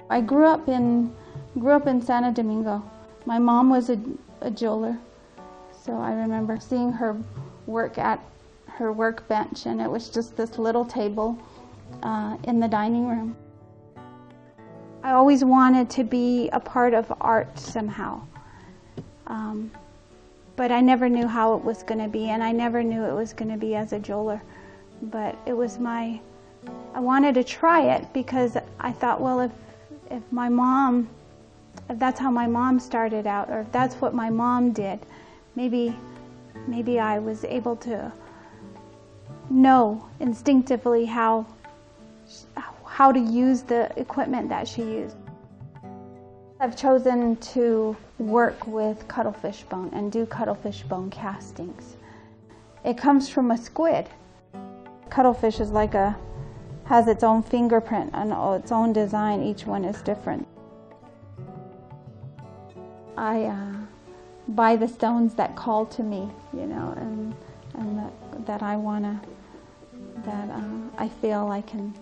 I grew up in Santo Domingo. My mom was a jeweler, so I remember seeing her work at her workbench, and it was just this little table in the dining room. I always wanted to be a part of art somehow, but I never knew how it was going to be, and I never knew it was going to be as a jeweler. But it was I wanted to try it because I thought, well, if that's how my mom started out, or if that's what my mom did, maybe I was able to know instinctively how to use the equipment that she used. I've chosen to work with cuddlefishbone and do cuddlefishbone castings. It comes from a squid. Cuttlefish is has its own fingerprint and its own design. Each one is different. I buy the stones that call to me, and that I feel I can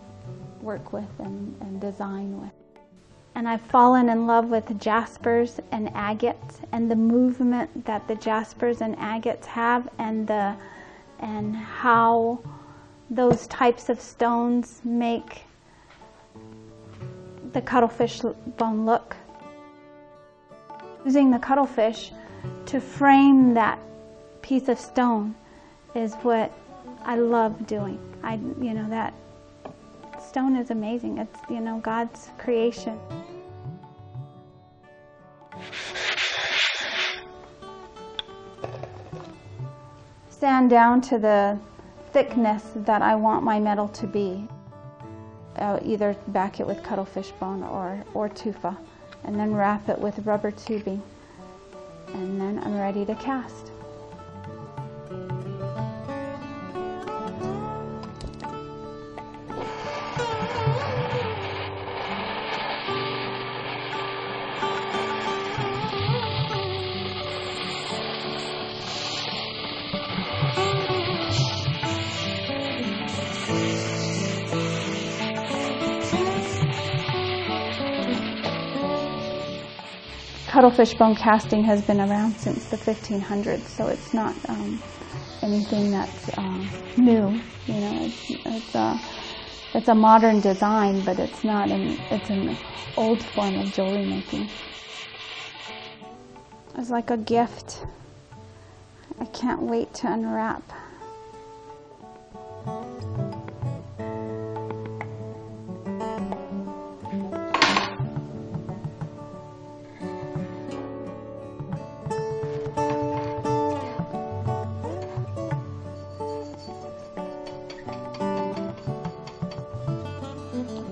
work with and design with. And I've fallen in love with jaspers and agates and the movement that the jaspers and agates have, and how those types of stones make the cuttlefish bone look. Using the cuttlefish to frame that piece of stone is what I love doing. That stone is amazing. It's, God's creation. Sand down to the thickness that I want my metal to be. I'll either back it with cuttlefish bone or tufa, and then wrap it with rubber tubing, and then I'm ready to cast. Cuttlefish bone casting has been around since the 1500s, so it's not anything that's new. It's a modern design, but it's not. It's an old form of jewelry making. It's like a gift. I can't wait to unwrap.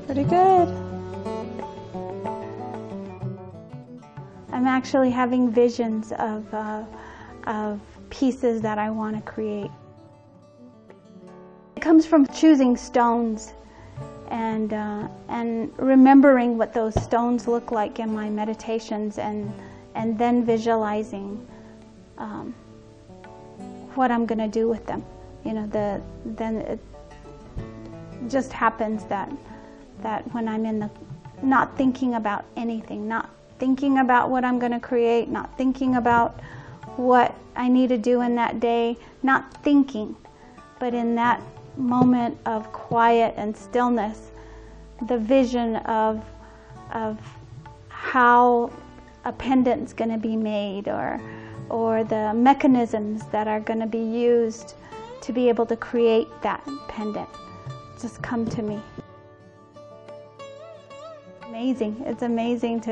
Pretty good. I'm actually having visions of pieces that I want to create. It comes from choosing stones and remembering what those stones look like in my meditations, and then visualizing what I'm going to do with them. Then it just happens that when I'm not thinking about anything, not thinking about what I'm going to create, not thinking about what I need to do in that day, not thinking, but in that moment of quiet and stillness, the vision of how a pendant's going to be made, or the mechanisms that are going to be used to be able to create that pendant just come to me. Amazing. It's amazing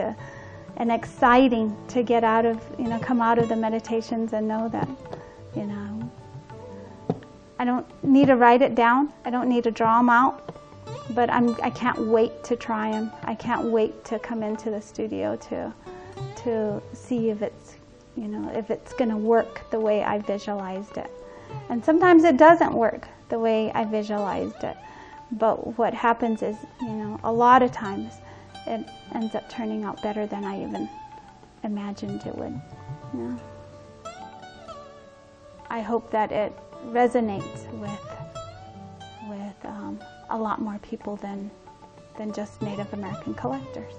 and exciting to get out of, come out of the meditations and know that, I don't need to write it down. I don't need to draw them out, but I can't wait to try them. I can't wait to come into the studio to see if it's, if it's going to work the way I visualized it. And sometimes it doesn't work the way I visualized it. But what happens is, a lot of times it ends up turning out better than I even imagined it would. I hope that it resonates with a lot more people than just Native American collectors.